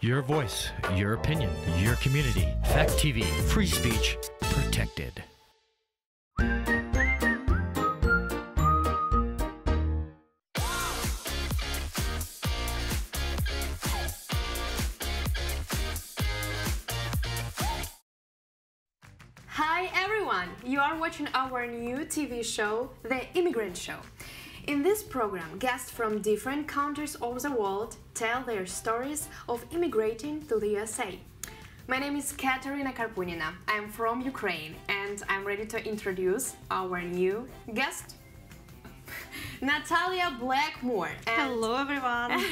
Your voice, your opinion, your community. Fact TV, free speech protected. Hi everyone! You are watching our new TV show, The Immigrant Show. In this program, guests from different countries of the world tell their stories of immigrating to the USA. My name is Katerina Karpunina. I'm from Ukraine and I'm ready to introduce our new guest, Natalia Blackmore. And hello everyone!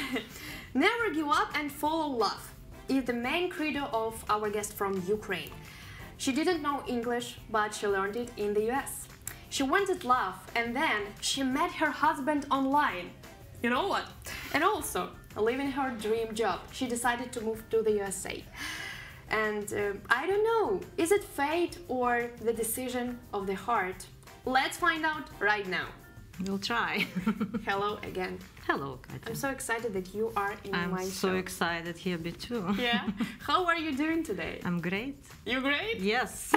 Never give up and follow love is the main credo of our guest from Ukraine. She didn't know English, but she learned it in the US. She wanted love, and then she met her husband online. You know what? And also, leaving her dream job, she decided to move to the USA. And I don't know, is it fate or the decision of the heart? Let's find out right now. We'll try. Hello again. Hello, Katya. I'm so excited that you are in my show. I'm so excited here be too. Yeah? How are you doing today? I'm great. You great? Yes.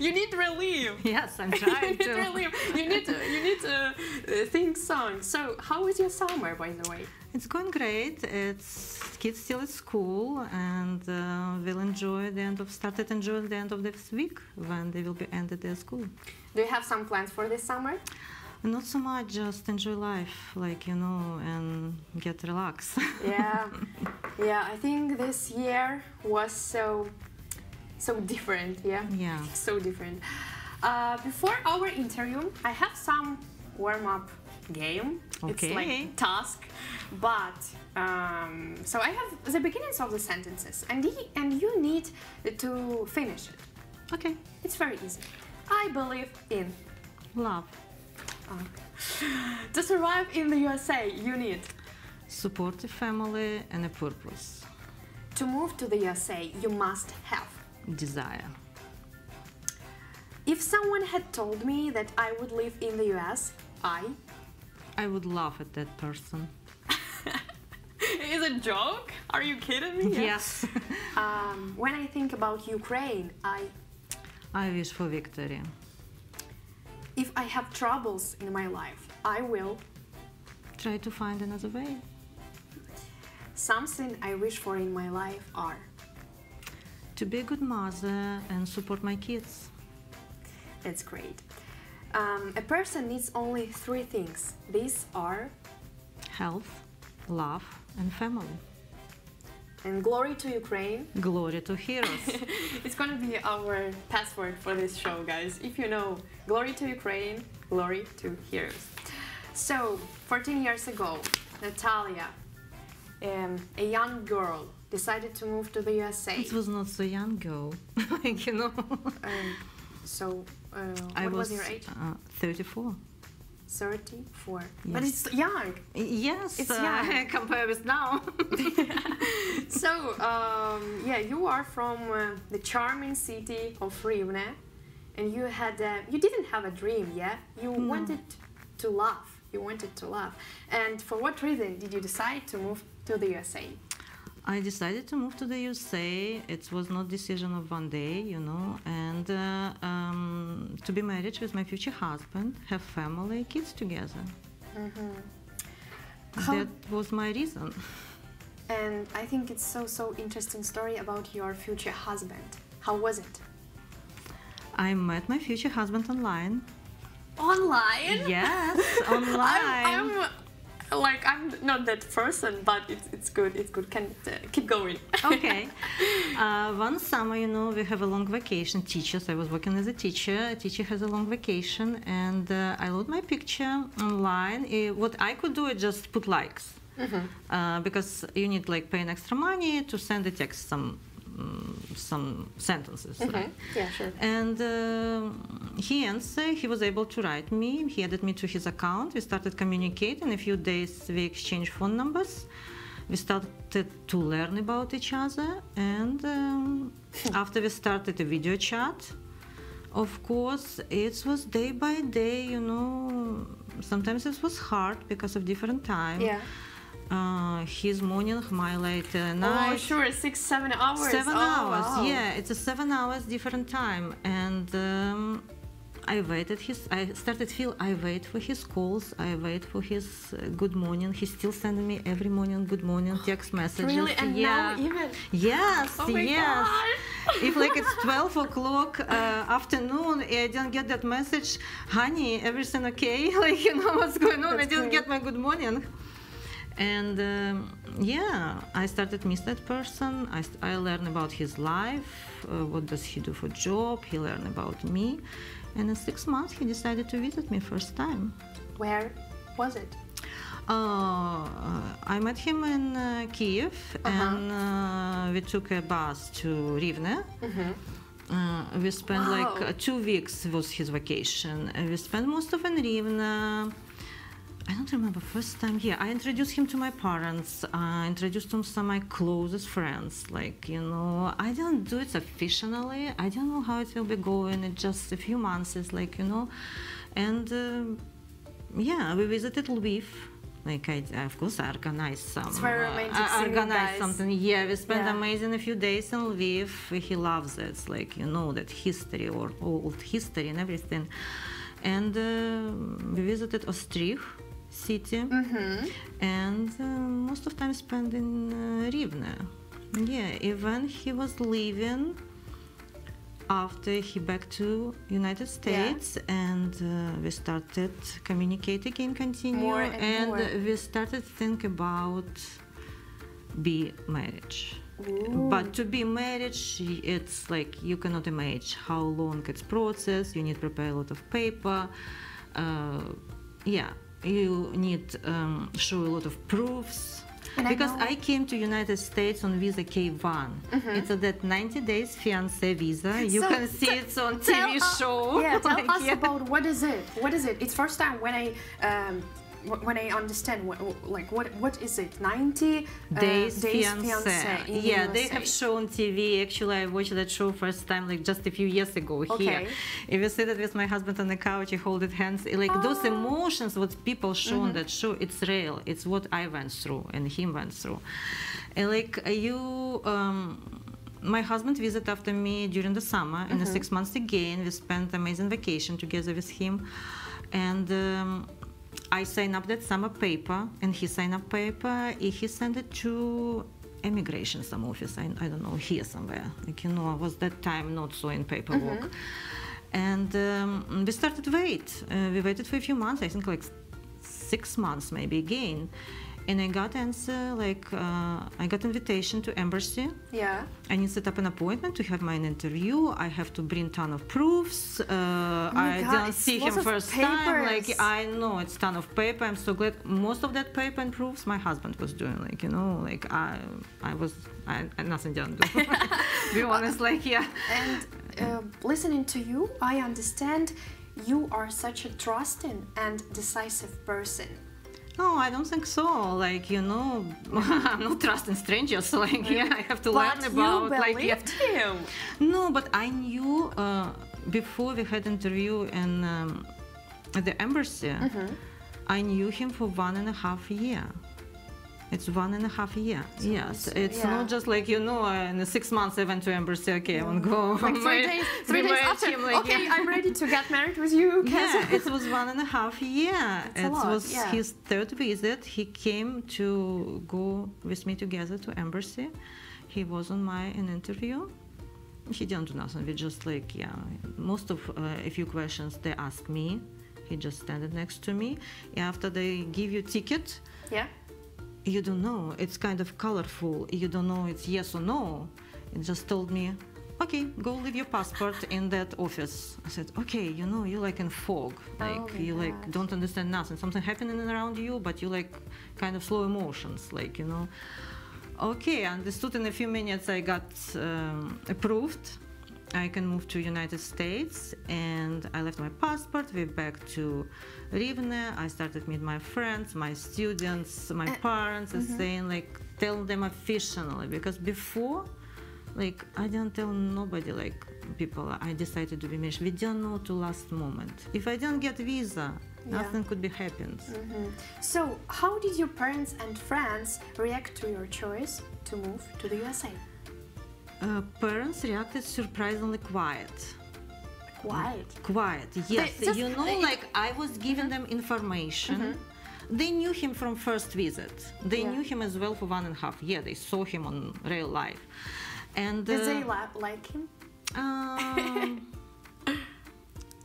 You need relief. Yes, I'm trying to. You need to think songs. So, how is your summer, by the way? It's going great. It's kids still at school, and we'll enjoy the end of started enjoying the end of this week when they will be ended their school. Do you have some plans for this summer? Not so much, just enjoy life, like, you know, and get relaxed. Yeah, yeah. I think this year was so different. Yeah. Yeah. So different. Before our interview, I have some warm-up game. Okay. It's like task, but so I have the beginnings of the sentences, and you need to finish it. Okay. It's very easy. I believe in love. To survive in the USA, you need Supportive family and a purpose. to move to the USA, you must have. Desire. If someone had told me that I would live in the US, I would laugh at that person. Is it a joke? Are you kidding me? Yes. When I think about Ukraine, I wish for victory. if I have troubles in my life, I will. Try to find another way. Something I wish for in my life are To be a good mother and support my kids. That's great. A person needs only 3 things. These are Health, love, and family. and glory to Ukraine. Glory to heroes. It's gonna be our password for this show, guys. If you know, glory to Ukraine, glory to heroes. So, 14 years ago, Natalia, a young girl, decided to move to the USA. It was not so young girl, like, you know. What was your age? 34. 34. Yes. But it's young. Yes, It's young. compared with now. So, yeah, you are from the charming city of Rivne, and you didn't have a dream, yeah? You wanted to laugh. You wanted to laugh. And for what reason did you decide to move to the USA? I decided to move to the USA. It was not decision of one day, you know, and to be married with my future husband, have family, kids together. That was my reason. And I think it's so interesting story about your future husband. How was it? I met my future husband online. Online? Yes, online. I'm not that person, but it's good. It's good. Can keep going. Okay. One summer, you know, we have a long vacation. Teachers. I was working as a teacher. A teacher has a long vacation, and I load my picture online. What I could do is just put likes, because you need like paying extra money to send the text some sentences. Right? Yeah, sure. And he answered. He was able to write me. He added me to his account. We started communicating. A few days we exchanged phone numbers. We started to learn about each other. And after we started a video chat, of course, it was day by day. You know, sometimes it was hard because of different time. Yeah. his morning, my late night. Oh, sure, 6-7 hours. 7 Oh, hours, wow. yeah, it's a 7 hours different time, and I waited I started feel I wait for his calls, I wait for his good morning. He's still sending me every morning good morning text messages. Really? And now even? Yes, Oh my yes. God. If like it's 12 o'clock afternoon, I didn't get that message, honey, everything okay? Like, you know what's going on? That's I didn't great. get my good morning. And yeah, I started miss that person. I learned about his life, what does he do for job. He learned about me. And in 6 months, he decided to visit me first time. Where was it? I met him in Kiev, and we took a bus to Rivne. We spent like 2 weeks was his vacation. We spent most of in Rivne. I don't remember first time here. I introduced him to my parents. I introduced him to some of my closest friends. Like, you know, I didn't do it officially. I don't know how it will be going. It's just a few months, it's like, you know. And yeah, we visited Lviv. Like, of course, I organized some. It's very romantic. I organized guys. something. Yeah, we spent amazing a few days in Lviv. He loves it. It's like, you know, that history or old history and everything. And we visited Ostrih city, and most of time spent in Rivne. Yeah, even he was leaving after he back to United States, and we started communicate again, continue, More and more. We started think about be marriage. But to be married, it's like you cannot imagine how long it's process. You need to prepare a lot of paper. Yeah. You need show a lot of proofs. And because I came to United States on visa K1. It's a that 90 days fiancé visa. You can see it's on TV show. Yeah, tell us about what is it? What is it? It's first time when I understand what is it? 90 days fiancé. Yeah, they have shown TV. Actually, I watched that show first time like just a few years ago here. If you sit with my husband on the couch, he hold hands. Like those emotions, what people show on that show, it's real. It's what I went through and him went through. And like my husband visited after me during the summer. In the 6 months again, we spent amazing vacation together with him, and. I signed up that summer paper, and he signed up paper. He sent it to immigration some office. I don't know, here somewhere. Like, you know, I was that time not so in paperwork. And we started wait. We waited for a few months. I think like 6 months maybe again. And I got answer, like, I got invitation to embassy. Yeah. I need to set up an appointment to have my interview. I have to bring ton of proofs. I didn't see him first time. Like, I know it's ton of paper. I'm so glad. Most of that paper and proofs my husband was doing. Like, you know, like I nothing didn't do. Be honest, like, yeah. And listening to you, I understand you are such a trusting and decisive person. No, I don't think so. Like, you know, I'm not trusting strangers. So, like, yeah, I have to learn about. But you like, believed him. No, but I knew before we had interview in at the embassy. I knew him for 1.5 years. It's 1.5 years. Yes, it's not just like, you know, in the 6 months I went to embassy. Okay, I want to go. Like 3 days after. Him, like, okay, I'm ready to get married with you. Yeah, it was 1.5 years. It was his 3rd visit. He came to go with me together to embassy. He was on my interview. He didn't do nothing. We just like, yeah, most of a few questions they asked me. He just standed next to me. After they give you ticket. Yeah. You don't know, it's kind of colorful, you don't know it's yes or no. It just told me, okay, go leave your passport in that office. I said, okay, you know, you like in fog, like you like don't understand nothing, something happening around you, but you like kind of slow emotions, like, you know. Okay, I understood. In a few minutes I got approved. I can move to United States, and I left my passport. We're back to Rivne. I started meet my friends, my students, my parents, and saying like, tell them officially, because before, like, I didn't tell nobody, like people. I decided to be married. We didn't know to last moment. If I didn't get visa, Yeah. Nothing could be happened. So, how did your parents and friends react to your choice to move to the USA? Parents reacted surprisingly quiet. Quiet. Quiet, yes. just- You know, like I was giving them information. They knew him from first visit. They Yeah. knew him as well for 1.5 years. They saw him on real life. And Did they like him?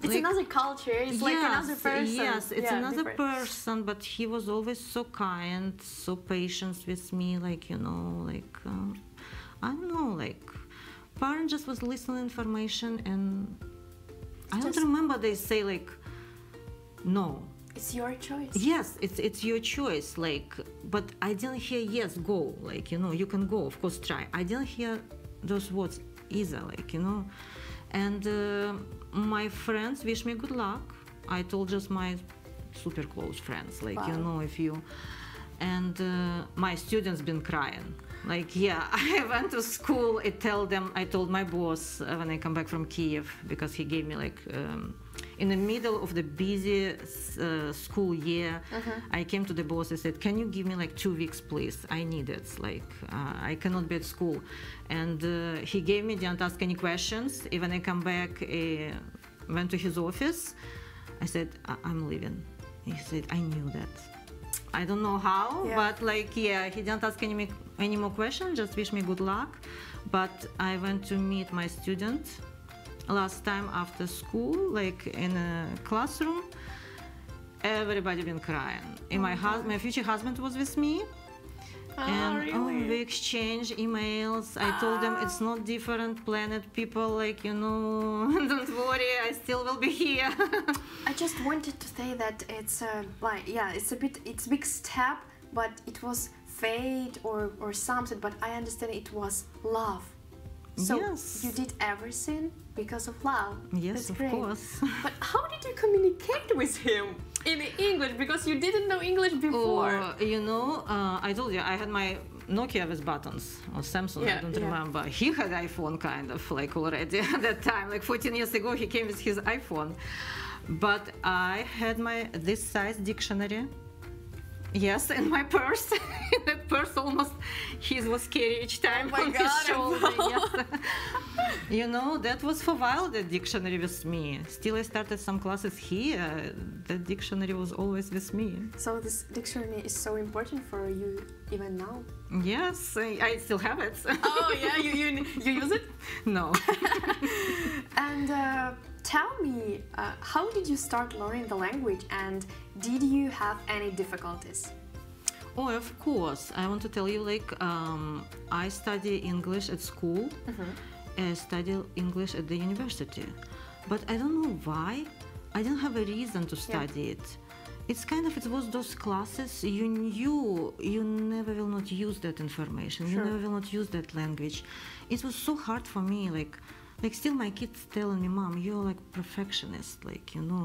It's like- another culture. It's like another person. Yes, it's Yeah, another different. person, but he was always so kind, so patient with me. Like, you know, like, I don't know, like, parent just was listening information, and I don't Just- remember they say, like, no. It's your choice. Yes, it's your choice, like, but I didn't hear yes, go, like, you know, you can go, of course, try. I didn't hear those words either, like, you know, and my friends wish me good luck. I told just my super close friends, like, you Wow. know, if you, and my students been crying. Like, yeah, I went to school. I told my boss when I come back from Kiev, because he gave me like, in the middle of the busy school year, I came to the boss and said, can you give me like 2 weeks, please? I need it. Like, I cannot be at school. And he gave me, didn't ask any questions. When I come back, went to his office. I said, I'm leaving. He said, I knew that. I don't know how, Yeah. but like, yeah, he didn't ask any more questions, just wish me good luck. But I went to meet my student last time after school, like in a classroom. Everybody been crying. And my future husband was with me. And really? we exchanged emails. I told them it's not different planet people, like, you know, don't worry, I still will be here. I just wanted to say that it's like, yeah, it's a big step, but it was fate or something. But I understand it was love. So Yes. you did everything because of love. Yes, That's of great. course. But how did you communicate with him in English? Because you didn't know English before. You know, I told you I had my Nokia with buttons, or Samsung, Yeah, I don't yeah. remember. He had iPhone kind of like already at that time, like 14 years ago he came with his iPhone. But I had this size dictionary. Yes, in my purse. That purse almost, his was scary each time Oh my on his God, shoulder. Yes. You know, that was for a while, that dictionary with me. Still, I started some classes here. That dictionary was always with me. So this dictionary is so important for you even now. Yes, I still have it. Oh yeah, you use it? No. And tell me, how did you start learning the language, and did you have any difficulties? Oh, of course. I want to tell you, like, I study English at school. I study English at the university. But I don't know why. I didn't have a reason to study it. It's kind of, it was those classes you knew you never will not use that information. You Sure. never will not use that language. It was so hard for me, like still my kids telling me, Mom, you're like perfectionist, like, you know,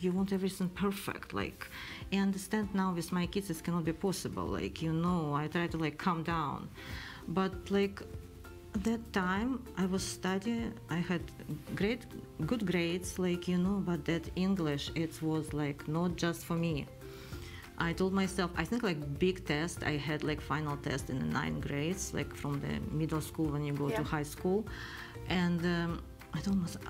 you want everything perfect. Like, I understand now with my kids it cannot be possible. Like, you know, I try to like calm down. But like, that time I was studying, I had good grades, like, you know, but that English, it was like not just for me. I told myself, I think like big test, I had like final test in the 9th grades, like from the middle school when you go to high school. And I told myself,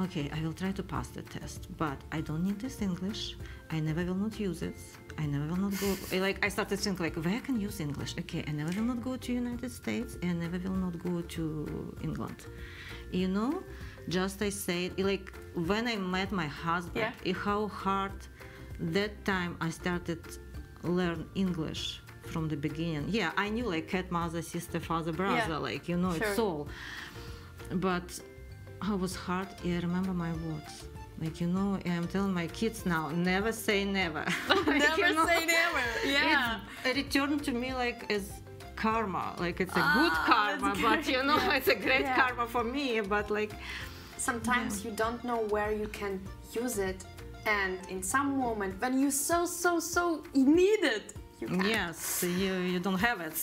okay, I will try to pass the test, but I don't need this English. I never will not use it. I never will not go, like, I started thinking like, where I can use English? Okay, I never will not go to United States, and I never will not go to England. You know, just I said, like, when I met my husband, how hard that time I started learn English from the beginning. Yeah, I knew like cat, mother, sister, father, brother, like, you know, it's all. But how was hard, I remember my words. Like, you know, I'm telling my kids now, never say never. Like, Never say never. Yeah. It returned to me like as karma, like it's a good karma, that's but great. you know, it's a great Yeah. karma for me, but like, Sometimes you don't know where you can use it, and in some moment when you so need it, you can. yes, you don't have it.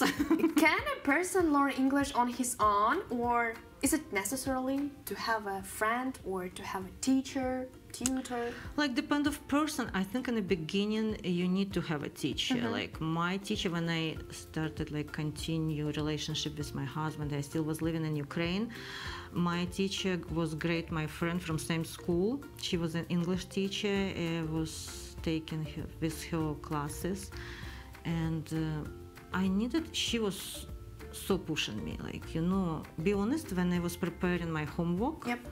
Can a person learn English on his own, or is it necessarily to have a friend or to have a teacher tutor? Like depend of person. I think in the beginning you need to have a teacher. Like my teacher, when I started like continue relationship with my husband, I still was living in Ukraine. My teacher was great. My friend from same school. She was an English teacher. I was taking her with her classes, and I needed. She was so pushing me. Like be honest. When I was preparing my homework. Yep.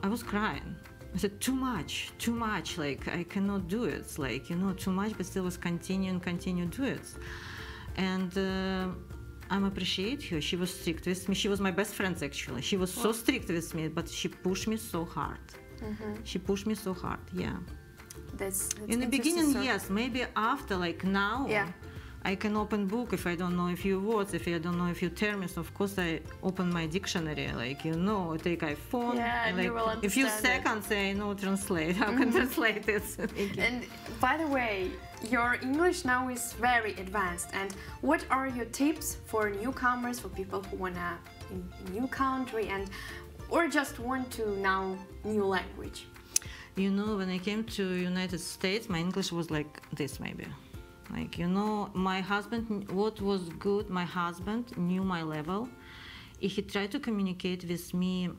I was crying. I said, too much, like I cannot do it. It's like, too much, but still was continue do it. And I appreciate her. She was strict with me. She was my best friend, actually. She was so strict with me, but she pushed me so hard. She pushed me so hard, yeah. That's in the beginning, yes. Maybe after, like now, yeah. I can open book if I don't know a few words, if I don't know a few terms. Of course, I open my dictionary, like take iPhone. Yeah, and like, you will understand a few seconds, I know translate. How can translate it? And by the way, your English now is very advanced. And what are your tips for newcomers, for people who wanna in a new country or just want to know new language? When I came to United States, my English was like this, maybe. Like, my husband, what was good, my husband knew my level. He tried to communicate with me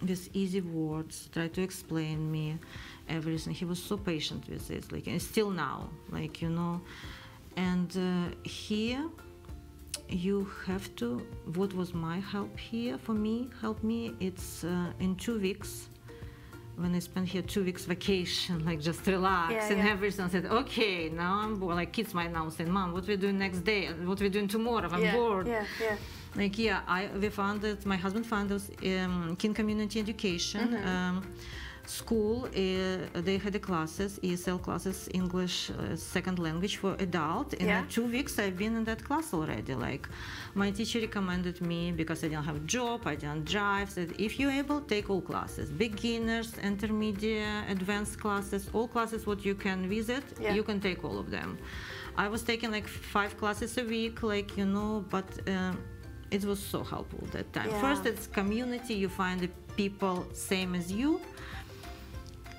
with easy words, tried to explain me everything. He was so patient with this, like, and still now, like, And here, you have to, what was my help here for me, it's in 2 weeks, when I spent here 2 weeks vacation, like just relax and everything. I said, okay, now I'm bored. Like kids might now say, Mom, what we doing next day? What we doing tomorrow? I'm bored. Like my husband found us King Community Education school. They had the classes, ESL classes, English second language for adult. And in 2 weeks I've been in that class already. Like my teacher recommended me, because I didn't have a job, I didn't drive, said if you're able, take all classes, beginners, intermediate, advanced classes, all classes what you can visit, you can take all of them. I was taking like 5 classes a week, like but it was so helpful that time. First, it's community. You find the people same as you,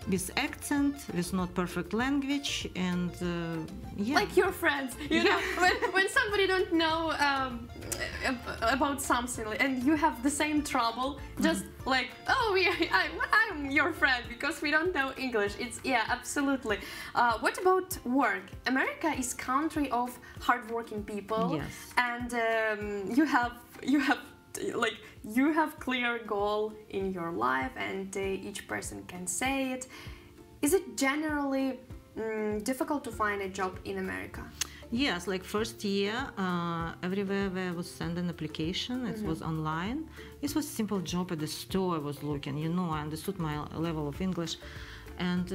with accent, with not perfect language, and like your friends. You know, when somebody don't know about something, and you have the same trouble, just like, oh, I'm your friend because we don't know English. It's absolutely. What about work? America is country of hardworking people, and you have clear goal in your life, and each person can say it. Is it generally difficult to find a job in America? Yes, like first year, everywhere where I was sending application, it was online. It was simple job at the store I was looking, I understood my level of English. And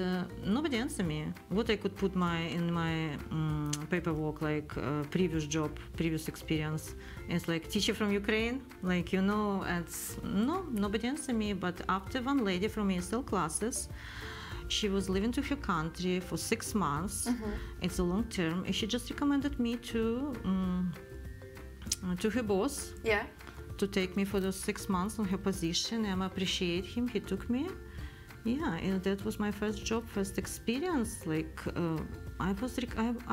nobody answered me. What I could put in my paperwork, like previous job, previous experience. It's like teacher from Ukraine, like it's nobody answered me. But after one lady from ESL classes, she was living to her country for 6 months. It's a long term, and she just recommended me to her boss. To take me for those 6 months on her position. I appreciate him. He took me. And that was my first job, first experience. Like I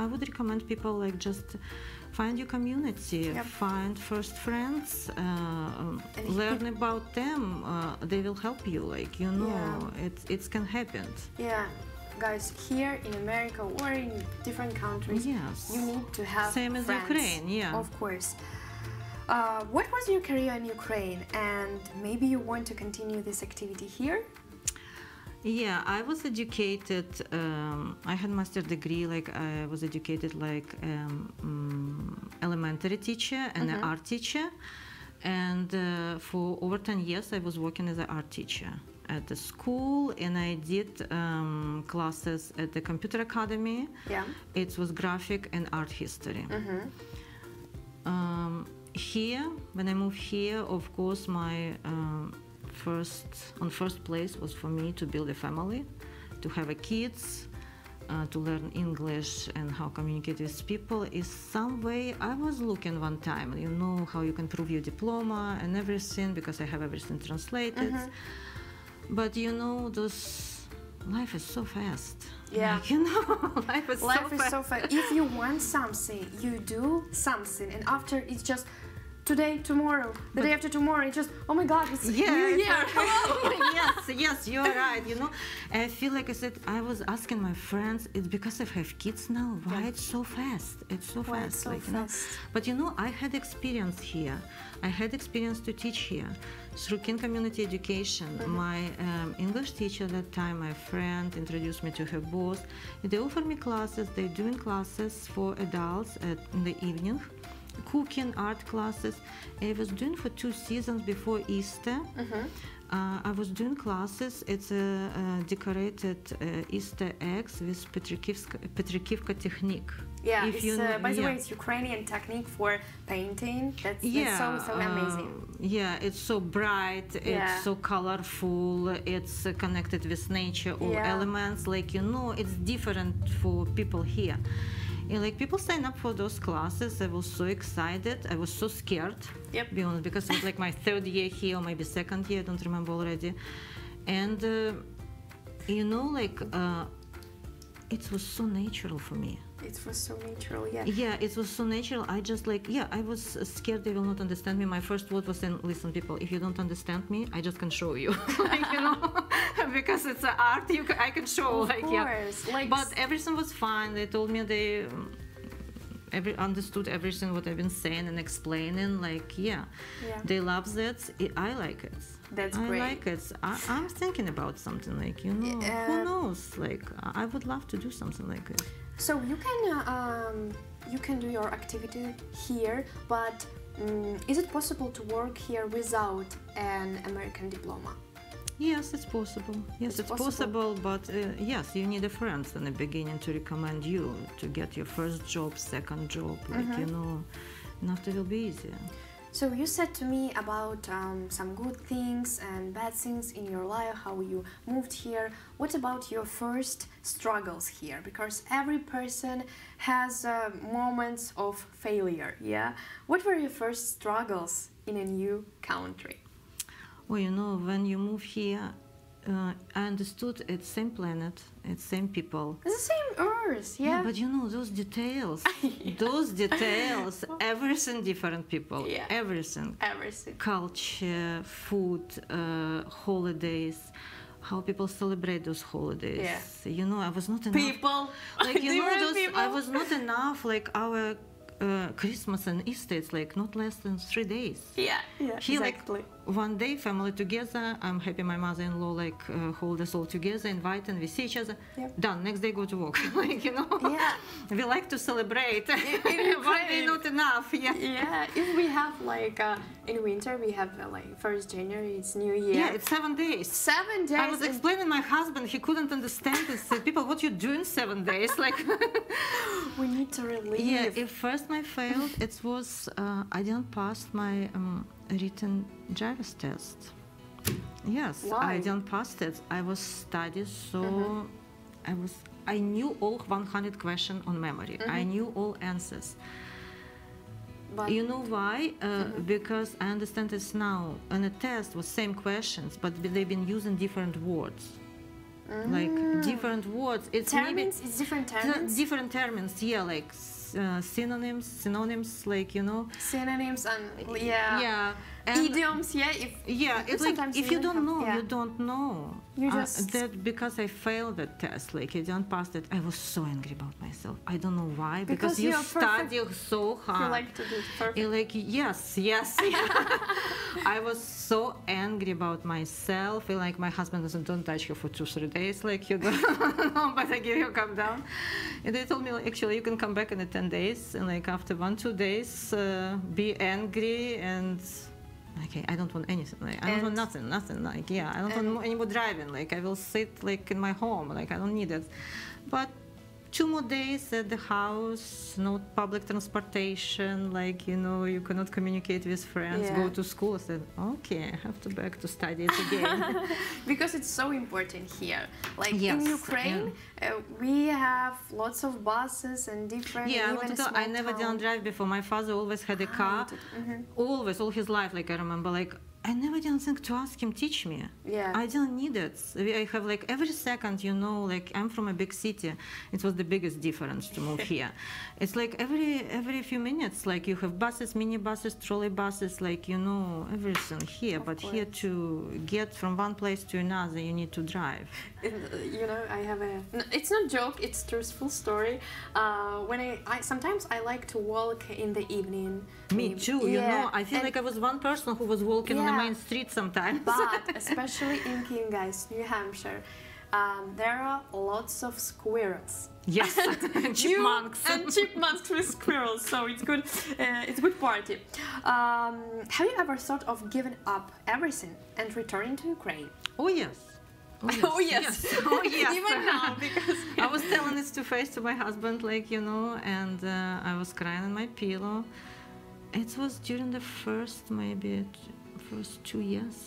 would recommend people, like, just find your community, find first friends, learn about them. They will help you. Like it can happen. Guys, here in America or in different countries, you need to have same as friends. Ukraine. Of course. What was your career in Ukraine, and maybe you want to continue this activity here? I was educated, I had master degree, like I was educated like elementary teacher and an art teacher, and for over 10 years I was working as an art teacher at the school, and I did classes at the computer academy. It was graphic and art history. Here, when I moved here, of course my first place was for me to build a family, to have a kids, to learn English and how communicate with people. Is some way I was looking one time, how you can prove your diploma and everything, because I have everything translated. But you know, life is so fast. Yeah. Like, you know, life is Life so is fast. so fast. If you want something, you do something, and after it's just today, tomorrow, the day after tomorrow, it's just, oh my God, it's New Year. Yes, you're right. You know, I feel like I said, I was asking my friends, it's because I have kids now. Why it's so fast? It's so Why fast. it's so like, you know. fast? But you know, I had experience here. I had experience to teach here through King Community Education. My English teacher at that time, my friend, introduced me to her boss. They offered me classes. They're doing classes for adults in the evening. Cooking, art classes. I was doing for 2 seasons before Easter. I was doing classes. It's a decorated Easter eggs with Petrikivka technique. Yeah, If it's, you know- by the yeah. way, it's Ukrainian technique for painting. That's so amazing. Yeah, it's so bright, Yeah. it's so colorful, it's connected with nature, all Yeah. elements. Like, you know, it's different for people here. And like people sign up for those classes. I was so excited. I was so scared. Yep. Be honest, because it was like my 3rd year here, or maybe 2nd year. I don't remember already. And you know, like it was so natural for me. It was so natural, yeah. Yeah, it was so natural. I just like, yeah, I was scared they will not understand me. My first word was saying, listen, people, if you don't understand me, I just can show you. Like, you know, because it's an art, I can show. Of like, course. yeah. Like, But everything was fine. They told me they understood everything what I've been saying and explaining. Like, yeah. They love that. I like it. That's I great. like it. I'm thinking about something like, you know, who knows? Like, I would love to do something like this. So you can do your activity here, but is it possible to work here without an American diploma? Yes, it's possible. Yes, it's possible, but yes, you need a friend in the beginning to recommend you to get your first job, second job, like, you know, and after it will be easier. So you said to me about some good things and bad things in your life, how you moved here. What about your first struggles here? Because every person has moments of failure, yeah? What were your first struggles in a new country? Well, you know, when you move here, I understood it's same planet, it's same people. It's the same Earth, yeah? But you know, those details, those details, everything different people, Yeah. everything. Everything. Culture, food, holidays, how people celebrate those holidays. Yeah. You know, I was not enough. People. Like, you know, Different people. I was not enough. Like our Christmas and Easter, it's like not less than 3 days. Yeah, Here, exactly. like one day, family together. I'm happy my mother-in-law like hold us all together, invite, and we see each other. Yep. Done. Next day, go to work. Like, you know. Yeah. We like to celebrate. in One day, Ukraine. not enough. Yeah. Yeah, if we have like in winter we have like 1st January, it's New Year. Yeah, it's 7 days. 7 days. I was explaining my husband, he couldn't understand it. Said, people, what you doing 7 days? Like, we need to relieve. yeah. If first I failed, it was I didn't pass my written driver's test. Yes, Why? I didn't pass it. I was studied, so I knew all 100 questions on memory. I knew all answers. But You know why? Because I understand this now. On a test was same questions, but they've been using different words. Like different words. It's terms, it's different terms. different terms. Yeah, like synonyms, like, you know. Synonyms and yeah. And Idioms, yeah. it's like sometimes if you don't have- know, yeah. you don't know. You just- that because I failed that test, like I didn't pass it. I was so angry about myself. I don't know why. Because you you're perfect. study so hard. You like to do it perfect. You're like yes. I was so angry about myself. And like my husband doesn't, don't touch her for 2-3 days. Like you don't know, but I give you calm down. And they told me like, actually you can come back in the 10 days. And like after 1-2 days, be angry and. Okay, I don't want anything. Like, I don't want nothing. Like, yeah, I don't want any more driving. Like, I will sit like in my home. Like, I don't need it. But 2 more days at the house, no public transportation. Like, you know, you cannot communicate with friends. Yeah. Go to school. I said, okay, I have to back to study it again. Because it's so important here. Like Yes, in Ukraine, we have lots of buses and different. Yeah, I even want to a tell. I small never town. didn't drive before. My father always had a car, always all his life. Like I remember, like I never didn't think to ask him, teach me. Yeah. I didn't need it. I have like every second, you know, like I'm from a big city. It was the biggest difference to move here. It's like every few minutes, like you have buses, minibuses, trolley buses, like, you know, everything here. But here to get from one place to another, you need to drive. You know, I have a, it's not joke, it's truthful story. When sometimes I like to walk in the evening. Me too, you know, I feel like I was one person who was walking on the main street sometimes. But especially in Kingeist, New Hampshire, there are lots of squirrels. Yes, and chipmunks. And chipmunks with squirrels, so it's good. It's good party. Have you ever thought of giving up everything and returning to Ukraine? Oh yes. Oh yes. Oh yes. Oh yes. Even now, because I was telling this to face to my husband, like, you know, and I was crying on my pillow. It was during the first 2 years.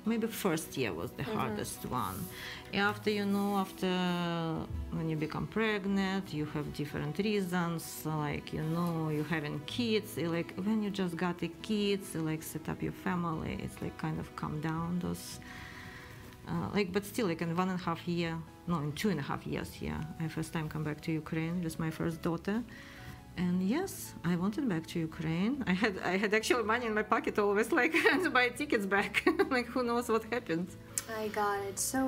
Maybe first year was the hardest one. After, you know, after when you become pregnant, you have different reasons, like, you know, you're having kids, like when you just got the kids, like set up your family, it's like kind of calm down those, like, but still, like in 1.5 years, no, in 2.5 years, yeah, I first time come back to Ukraine with my first daughter. And yes, I wanted back to Ukraine. I had actually money in my pocket always, like to buy tickets back. Like who knows what happened. I got it. So,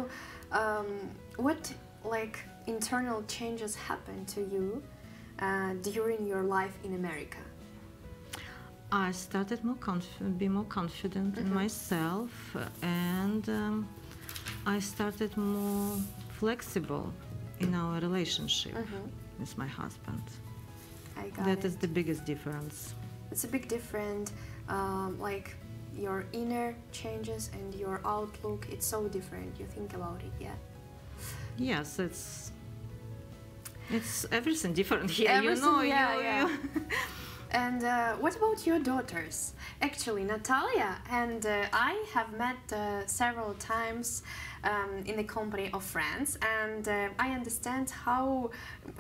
what like internal changes happened to you during your life in America? I started be more confident in myself, and I started more flexible in our relationship with my husband. I got That it. is the biggest difference. It's a big difference, like your inner changes and your outlook, it's so different. You think about it, yeah? Yes, it's everything different here, Everything, you know. yeah. And what about your daughters? Actually, Natalia and I have met several times in the company of friends, and I understand how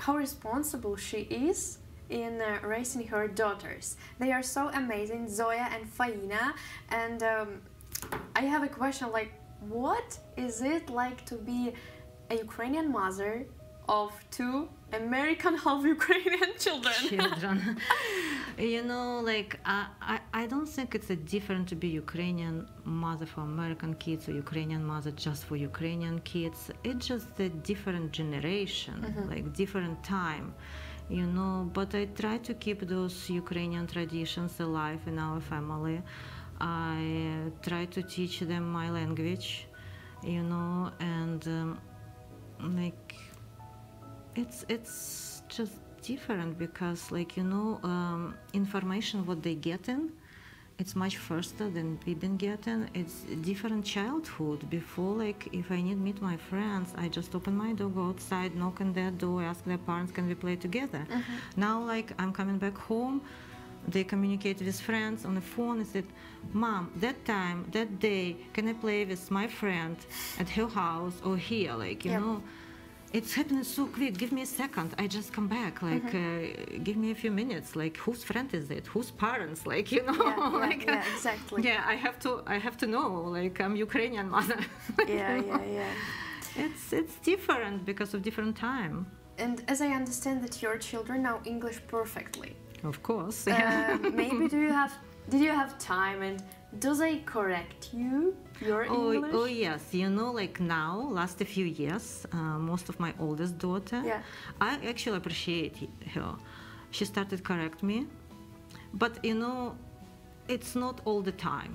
responsible she is in raising her daughters. They are so amazing, Zoya and Faina, and I have a question, like, what is it like to be a Ukrainian mother of 2 American half-Ukrainian children? You know, like, I don't think it's a different to be Ukrainian mother for American kids or Ukrainian mother just for Ukrainian kids. It's just a different generation, like different time. You know, but I try to keep those Ukrainian traditions alive in our family. I try to teach them my language, you know, and like it's just different because, like, you know, information what they get in, it's much faster than we've been getting. It's different childhood. Before, like, if I need to meet my friends, I just open my door, go outside, knock on their door, ask their parents, can we play together? Now, like, I'm coming back home, they communicate with friends on the phone and said, Mom, that time, that day, can I play with my friend at her house or here? Like, you know, it's happening so quick. Give me a second. I just come back. Like, give me a few minutes. Like, whose friend is it? Whose parents? Like, you know. Like, exactly. Yeah, I have to know. Like, I'm Ukrainian mother. Yeah. It's different because of different time. And as I understand that your children know English perfectly. Of course. Maybe did you have time, and do they correct you? Your English? Oh yes, you know, like now, last a few years, most of my oldest daughter, I actually appreciate her. She started correct me, but you know, it's not all the time.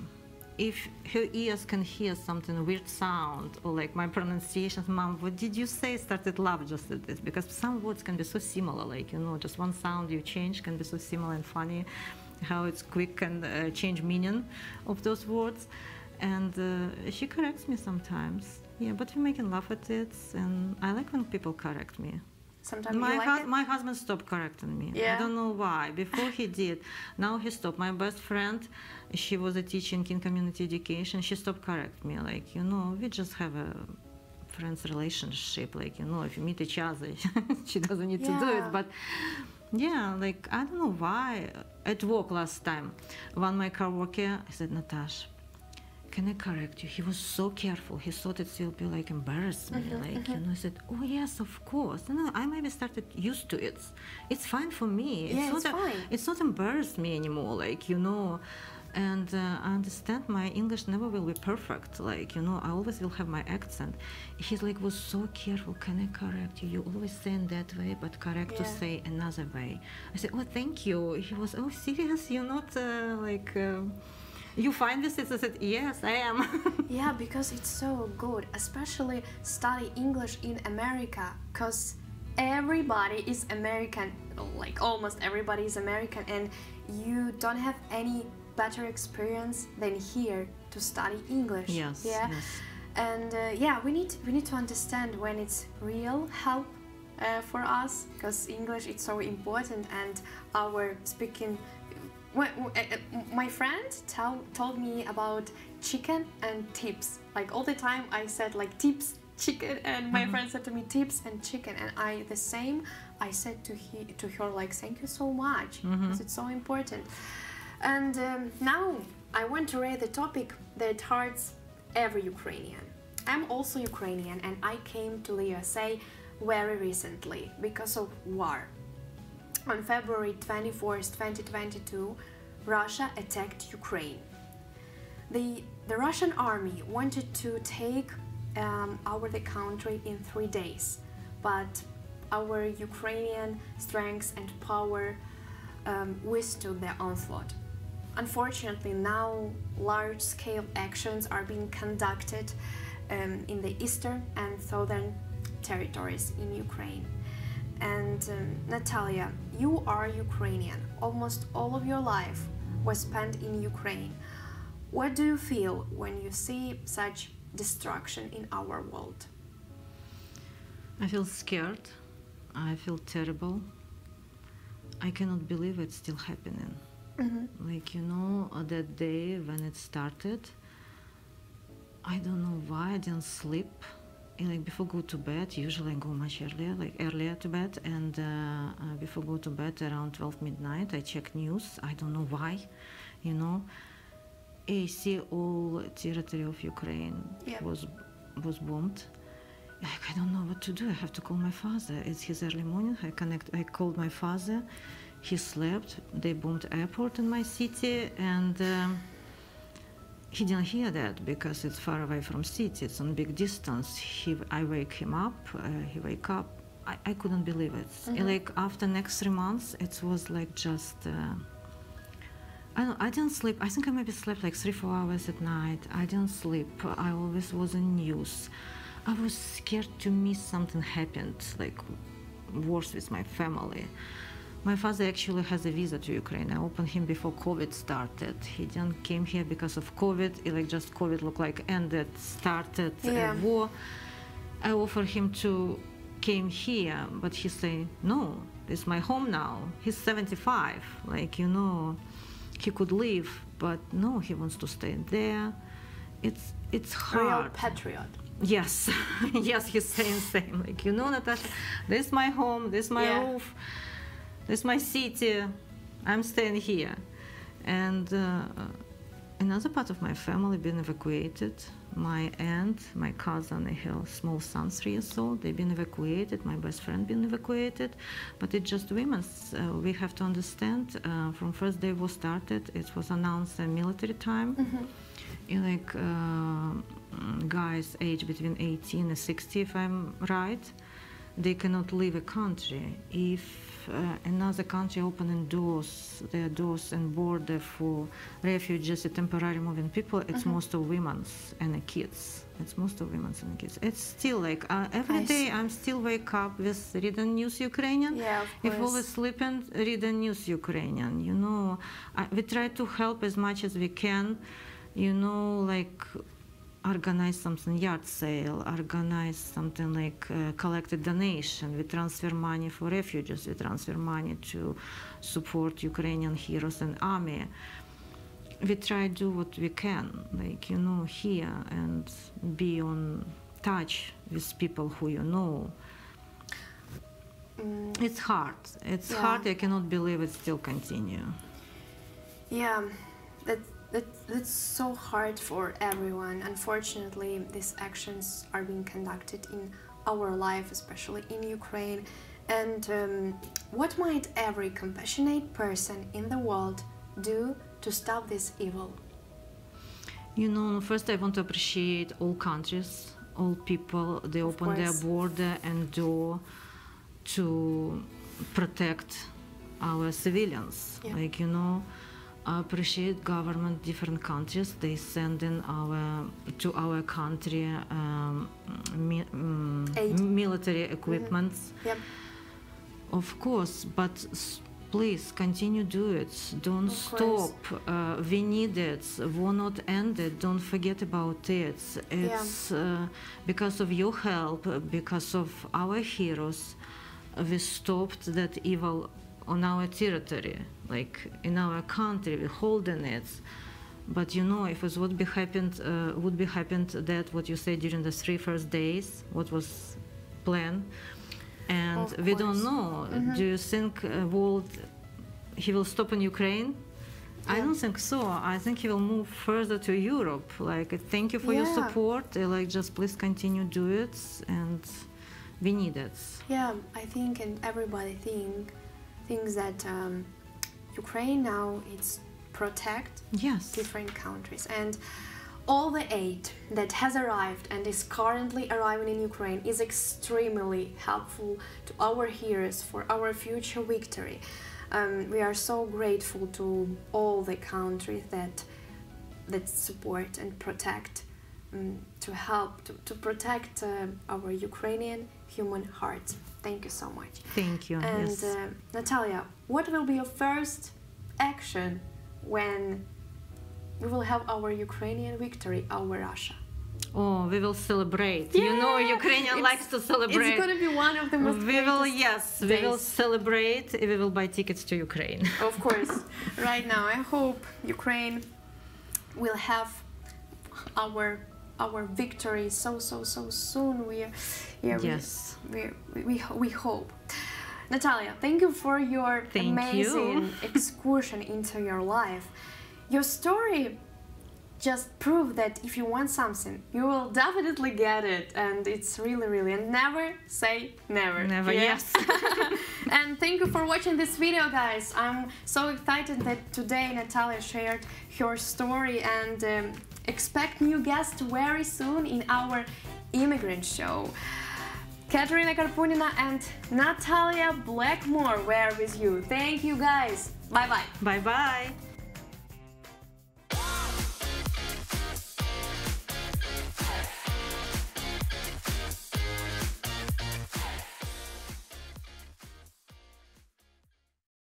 If her ears can hear something weird sound or like my pronunciations, Mom, what did you say? Started laugh just at this, because some words can be so similar, like, you know, just one sound you change can be so similar and funny, how it's quick and change meaning of those words. And she corrects me sometimes. Yeah, but we make laugh at it, and I like when people correct me. Sometimes my husband stopped correcting me. Yeah. I don't know why. Before he did. Now he stopped. My best friend, she was a teacher in community education. She stopped correcting me. Like, you know, we just have a friends relationship. Like, you know, if you meet each other, she doesn't need to do it. But yeah, like, I don't know why. At work last time, one of my coworker said, Natasha, can I correct you? He was so careful. He thought it will be like embarrass me. Like, you know, he said, oh yes, of course. No, I maybe started used to it. It's fine for me. It's fine. It's not embarrass me anymore. Like, you know, and I understand my English never will be perfect. Like, you know, I always will have my accent. He's like, was so careful. Can I correct you? You always say in that way, but correct to say another way. I said, oh, thank you. He was, oh, serious? You're not you find this? I said, yes, I am. Yeah, because it's so good, especially study English in America, because everybody is American, like almost everybody is American, and you don't have any better experience than here to study English. Yes. Yeah. Yes. And we need to understand when it's real help for us, because English is so important, and our speaking. My friend told me about chicken and tips. Like all the time I said like tips, chicken, and my friend said to me tips and chicken, and I said to her like thank you so much, because it's so important. And now I want to raise the topic that hurts every Ukrainian. I'm also Ukrainian, and I came to the USA very recently because of war. On February 24th, 2022, Russia attacked Ukraine. The Russian army wanted to take over the country in 3 days, but our Ukrainian strength and power withstood the onslaught. Unfortunately, now large-scale actions are being conducted in the eastern and southern territories in Ukraine. And Natalia, you are Ukrainian. Almost all of your life was spent in Ukraine. What do you feel when you see such destruction in our world? I feel scared. I feel terrible. I cannot believe it's still happening. Like, you know, that day when it started, I don't know why I didn't sleep. Like before go to bed, usually I go much earlier, like earlier to bed, and before go to bed around 12 midnight, I check news. I don't know why, you know. I see all territory of Ukraine was bombed. Like I don't know what to do. I have to call my father. It's his early morning. I called my father. He slept. They bombed airport in my city, and he didn't hear that because it's far away from city. It's on big distance. I wake him up. He wake up. I couldn't believe it. Like after next 3 months, it was like just. I didn't sleep. I think I maybe slept like 3-4 hours at night. I didn't sleep. I always was in news. I was scared to miss something happened, like worse with my family. My father actually has a visa to Ukraine. I opened him before COVID started. He didn't came here because of COVID. Like just COVID looked like ended, started a war. I offered him to came here, but he say no. It's my home now. He's 75. Like you know, he could leave, but no, he wants to stay there. It's hard. Real patriot. Yes, yes, he's saying same. Like you know, Natasha, this is my home. This is my roof. This is my city. I'm staying here. And another part of my family been evacuated. My aunt, my cousin, her small son, 3 years old, they've been evacuated. My best friend been evacuated. But it's just women. We have to understand, from first day war started, it was announced a military time. Like guys aged between 18 and 60, if I'm right, they cannot leave a country. If another country opening their doors and border for refugees and temporary moving people, it's most of women and the kids. It's most of women and kids. It's still like every day I'm still wake up with reading news Ukrainian. Yeah, of course. If always sleeping, reading news Ukrainian. You know, we try to help as much as we can. You know, like organize something, yard sale, organize something like collected donation. We transfer money for refugees. We transfer money to support Ukrainian heroes and army. We try to do what we can, like, you know, here and be on touch with people who you know. It's hard. It's hard. I cannot believe it still continue. Yeah, That's so hard for everyone. Unfortunately, these actions are being conducted in our life, especially in Ukraine. And what might every compassionate person in the world do to stop this evil? You know, first I want to appreciate all countries, all people. They open their border and door to protect our civilians. Yeah. Like, you know, I appreciate government, different countries. They send in to our country military equipments. Yep. Of course, but please continue do it. Don't stop. We need it. Will not end it. Don't forget about it. It's because of your help, because of our heroes, we stopped that evil on our territory, like in our country, we're holding it. But you know, if it would be happened that what you said during the 3 first days, what was planned, and we don't know. Do you think world he will stop in Ukraine? I don't think so. I think he will move further to Europe. Like, thank you for your support. Like, just please continue do it, and we need it. Yeah, I think, and everybody thinks that Ukraine now it's protect different countries, and all the aid that has arrived and is currently arriving in Ukraine is extremely helpful to our heroes for our future victory. We are so grateful to all the countries that support and protect, to help to protect our Ukrainian human hearts. Thank you so much. Thank you. And Natalia, what will be your first action when we will have our Ukrainian victory over Russia? Oh, we will celebrate. You know, Ukrainian likes to celebrate. It's going to be one of the most we will celebrate. We will buy tickets to Ukraine. Of course. Right now, I hope Ukraine will have our victory so soon. We hope. Natalia, thank you for your amazing excursion into your life. Your story just proved that if you want something, you will definitely get it, and it's really, and never say never. Never, yes. And thank you for watching this video, guys. I'm so excited that today Natalia shared her story, and expect new guests very soon in our Immigrant Show. Katerina Karpunina and Natalia Blackmore were with you. Thank you, guys. Bye-bye. Bye-bye.